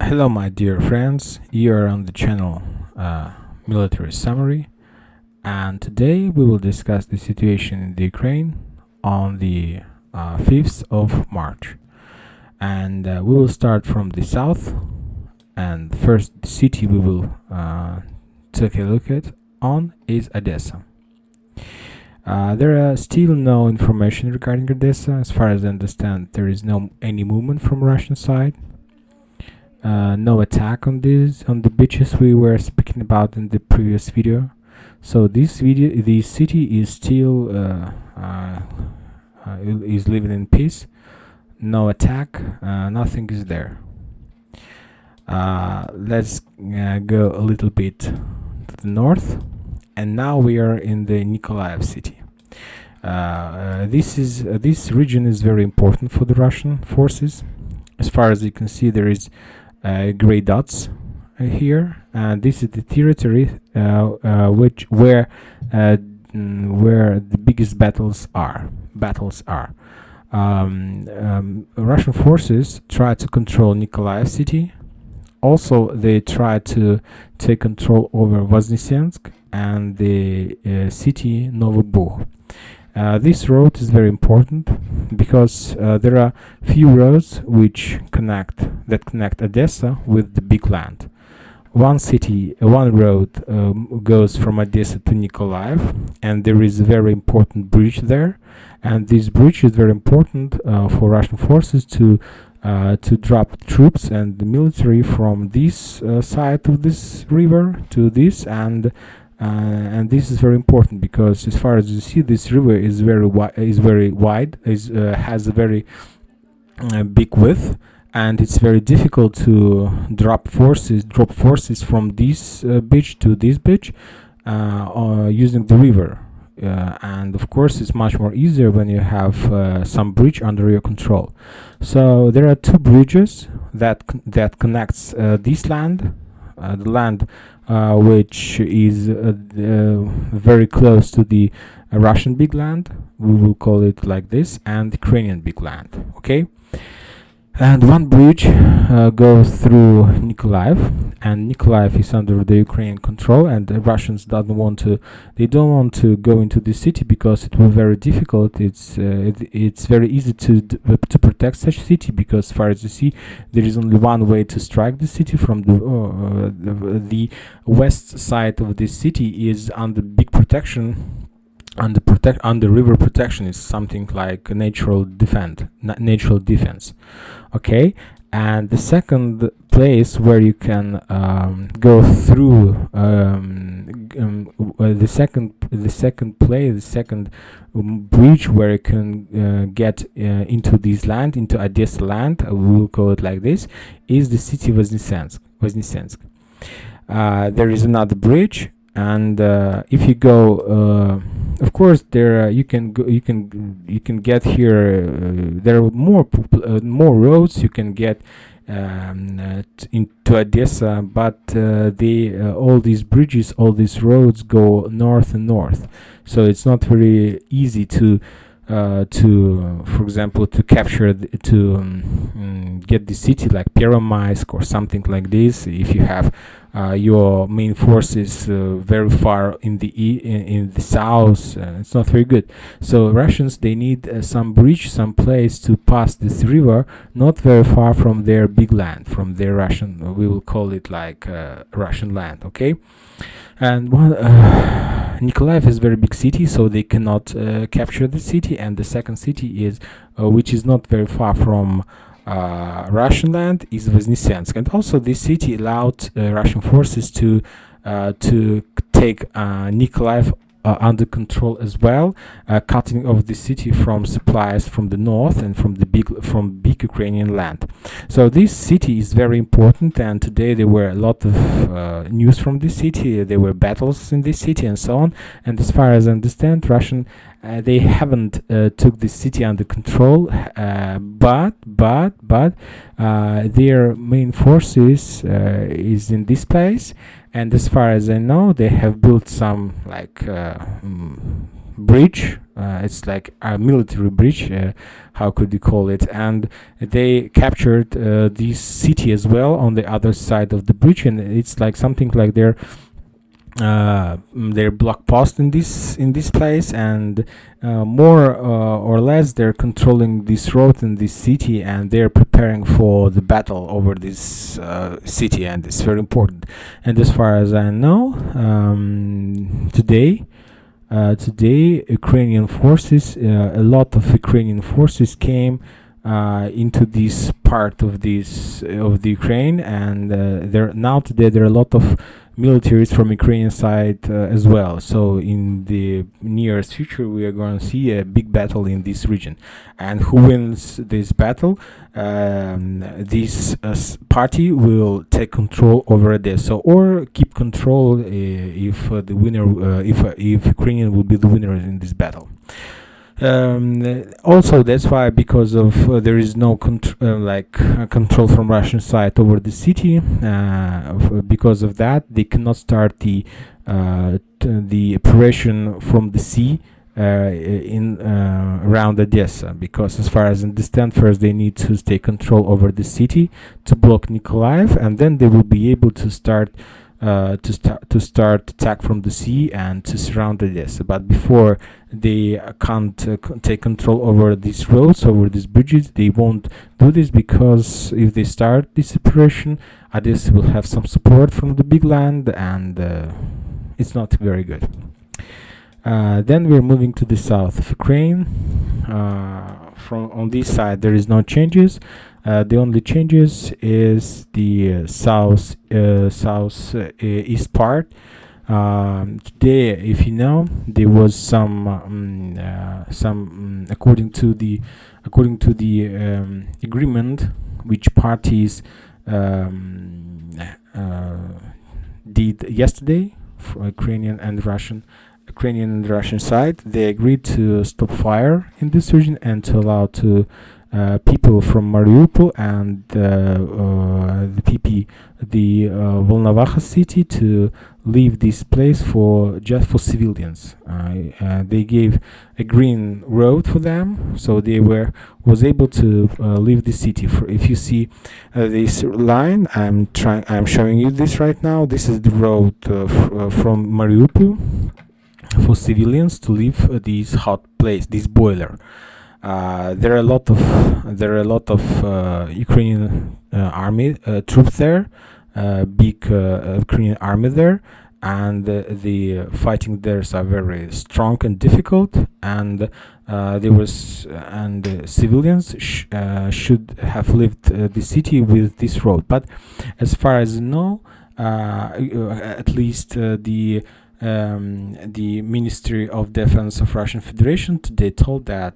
Hello, my dear friends. You are on the channel Military Summary, and today we will discuss the situation in the Ukraine on the 5th of March. And we will start from the south. And the first city we will take a look at is Odessa. There are still no information regarding Odessa. As far as I understand, there is no any movement from Russian side. No attack on the beaches we were speaking about in the previous video. So this city is still is living in peace. No attack. Nothing is there. Let's go a little bit to the north, and now we are in the Mykolaiv city. This region is very important for the Russian forces. As far as you can see, there is gray dots here, and this is the territory where the biggest battles are. Russian forces try to control Mykolaiv city. Also, they try to take control over Voznesensk and the city Novobur. This road is very important because there are few roads which connect Odessa with the big land. One road goes from Odessa to Mykolaiv, and there is a very important bridge there. And this bridge is very important for Russian forces to drop troops and the military from this side of this river to this, and this is very important because, as far as you see, this river is very wide, has a very big width, and it's very difficult to drop forces from this beach to this beach using the river. And of course, it's much more easier when you have some bridge under your control. So there are two bridges that connects this land, the land which is very close to the Russian big land, we will call it like this, and the Ukrainian big land. Okay. And one bridge goes through Mykolaiv, and Mykolaiv is under the Ukrainian control, and the Russians don't want to go into the city because it will be very difficult. It's very easy to protect such city because, as far as you see, there is only one way to strike the city from the west side of the city is under big protection. Under river protection is something like natural defense. Okay, and the second place where you can go through the second bridge where you can get into this land, into Odessa land, we will call it like this, is the city Voznesensk. There is another bridge, and if you go, of course, there you can get here. There are more roads you can get into Odessa, but all these bridges, all these roads go north and north, so it's not very easy to for example, to capture get the city like Peromaisk or something like this. If you have your main forces very far in the south, it's not very good. So Russians, they need some bridge, some place to pass this river, not very far from their big land, from their Russian. We will call it like Russian land. Okay. And Mykolaiv is a very big city, so they cannot capture the city. And the second city is, which is not very far from Russian land, is Voznesensk. And also, this city allowed Russian forces to take Mykolaiv under control as well, cutting off the city from supplies from the north and from big Ukrainian land. So this city is very important, and today there were a lot of news from this city. There were battles in this city and so on. And as far as I understand, Russian they haven't took the city under control, but their main forces is in this place. And as far as I know, they have built some like bridge. It's like a military bridge, how could you call it? And they captured this city as well on the other side of the bridge, and it's like something like their block post in this place, and more or less they're controlling this road in this city, and they're preparing for the battle over this city, and it's very important. And as far as I know, today Ukrainian forces, a lot of Ukrainian forces came into this part of the Ukraine, and today there are a lot of militaries from Ukrainian side as well. So in the nearest future, we are going to see a big battle in this region, and who wins this battle, this party will take control over Odessa, or keep control if the winner, if Ukrainian will be the winner in this battle. Also, that's why, because of there is no control from Russian side over the city. Because of that, they cannot start the operation from the sea in around Odessa, because as far as I understand, first they need to take control over the city to block Mykolaiv, and then they will be able to start attack from the sea and to surround Odessa. But before they can't take control over these roads, over these bridges, they won't do this, because if they start this operation, Odessa will have some support from the big land, and it's not very good. Then we're moving to the south of Ukraine. From on this side, there is no changes. The only changes is the east part. Today, if you know, there was some according to the agreement which parties did yesterday for Ukrainian and Russian side. They agreed to stop fire in this region and to allow to people from Mariupol and the Volnovakha city to leave this place just for civilians. They gave a green road for them, so they was able to leave the city. If you see this line, I'm showing you this right now. This is the road from Mariupol for civilians to leave this hot place, this boiler. There are a lot of Ukrainian army troops there, big Ukrainian army there, and the fighting there are very strong and difficult. And civilians should have left the city with this road. But as far as I know, at least the Ministry of Defense of Russian Federation today told that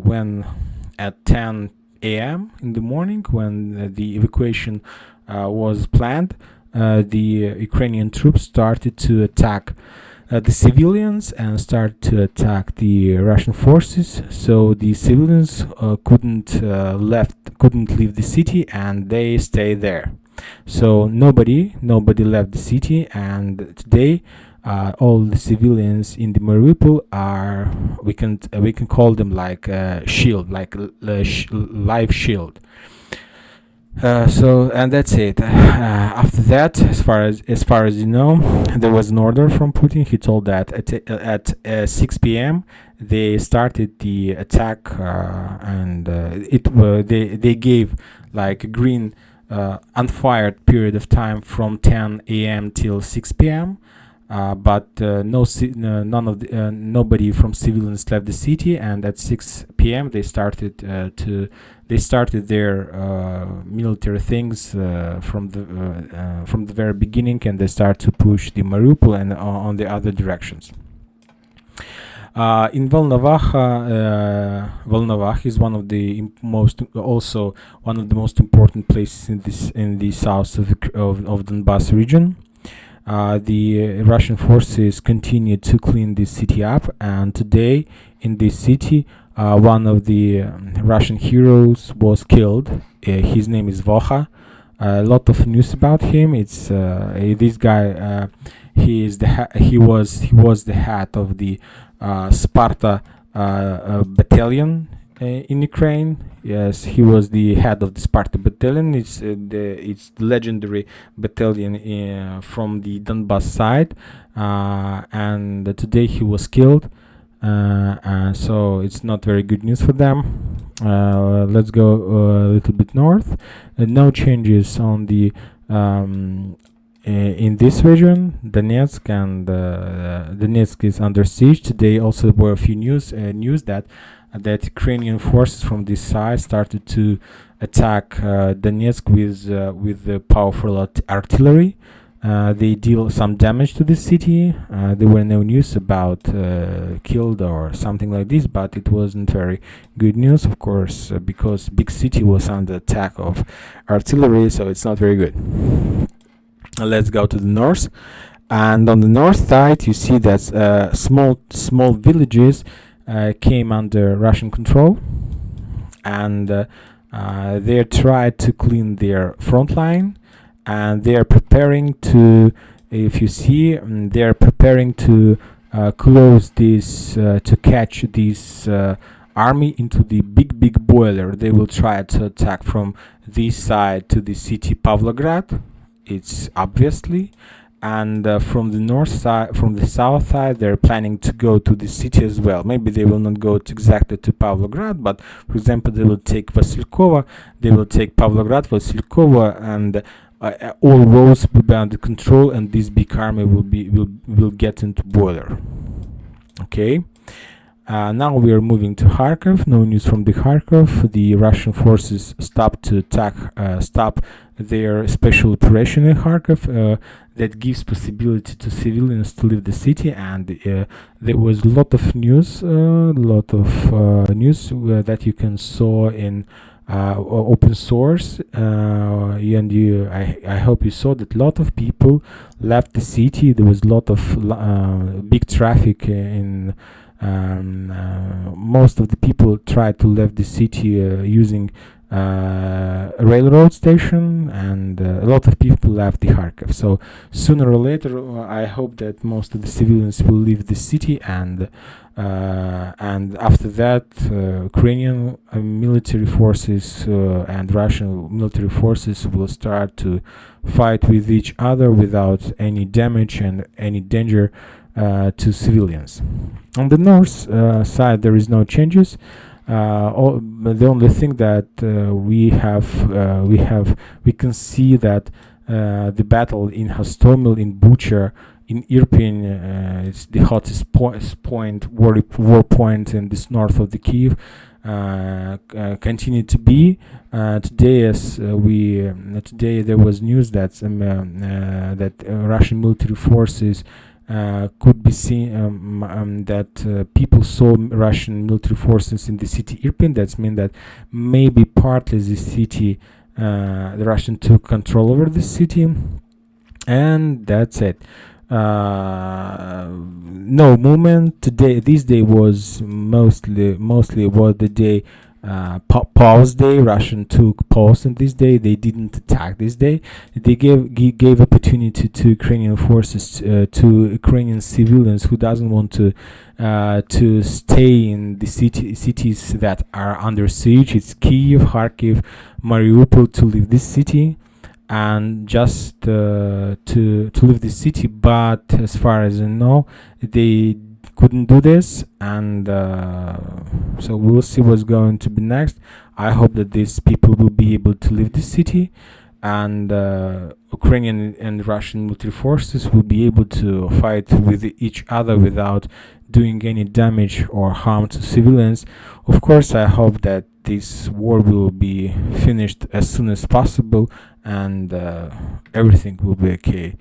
when at 10 a.m. in the morning, when the evacuation was planned, the Ukrainian troops started to attack the civilians and started to attack the Russian forces. So the civilians couldn't leave the city, and they stayed there. So nobody left the city, and today all the civilians in the Mariupol are, we can call them like a shield, like live shield. So, and that's it. After that, as far as you know, there was an order from Putin. He told that at 6 p.m. they started the attack, and they gave like a green unfired period of time from 10 a.m. till 6 p.m. But nobody from civilians left the city, and at 6 p.m. they started their military things from the very beginning, and they start to push the Mariupol and on the other directions. In Volnovakha is one of the most important places in the south of Donbass region. The Russian forces continue to clean this city up, and today in this city, one of the Russian heroes was killed. His name is Voha. a lot of news about him. It's this guy. He was the head of the Sparta battalion in Ukraine. Yes, he was the head of the Sparta battalion. It's the legendary battalion from the Donbass side, and today he was killed. So it's not very good news for them. Let's go a little bit north. No changes on the in this region. Donetsk and Donetsk is under siege today. Also, were a few news that Ukrainian forces from this side started to attack Donetsk with the powerful artillery. They deal some damage to the city. There were no news about killed or something like this, but it wasn't very good news, of course, because big city was under attack of artillery, so it's not very good. Let's go to the north, and on the north side you see that small villages came under Russian control, and they tried to clean their front line. And they are preparing to, if you see, they are preparing to close this, to catch this army into the big boiler. They will try to attack from this side to the city Pavlograd. It's obviously, and from the north side, from the south side, they're planning to go to the city as well. Maybe they will not go exactly to Pavlograd, but for example, they will take Vasilkovo, they will take Pavlograd, Vasilkovo, and all roads will be under control, and this big army will get into boiler. Okay. Now we are moving to Kharkiv. No news from the Kharkiv. The Russian forces stopped to attack, stop their special operation in Kharkiv. That gives possibility to civilians to leave the city, and there was a lot of news, that you can saw in open source, and I hope you saw that a lot of people left the city. There was a lot of big traffic in. Most of the people tried to leave the city using a railroad station, and a lot of people left the Kharkiv. So sooner or later, I hope that most of the civilians will leave the city, and after that, Ukrainian military forces and Russian military forces will start to fight with each other without any damage and any danger to civilians. On the north side, there is no changes. The only thing that we can see that the battle in Hostomel, in Bucha, in Irpin, it's the hottest war point in this north of the Kyiv. Continue to be today. Today there was news that that Russian military forces could be seen, that people saw Russian military forces in the city Irpin. That means that maybe partly the city, the Russian took control over the city, and that's it. No movement today. This day was mostly was the day, pause day. Russian took pause on this day. They didn't attack this day. They gave opportunity to Ukrainian forces, to Ukrainian civilians who doesn't want to stay in the cities that are under siege. It's Kyiv, Kharkiv, Mariupol, to leave this city and just to leave the city. But as far as I know, they couldn't do this, and so we'll see what's going to be next. I hope that these people will be able to leave the city, and Ukrainian and Russian military forces will be able to fight with each other without doing any damage or harm to civilians. Of course, I hope that this war will be finished as soon as possible, and everything will be okay.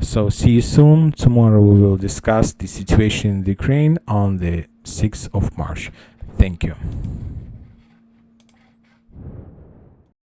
So see you soon. Tomorrow we will discuss the situation in the Ukraine on the 6th of March. Thank you.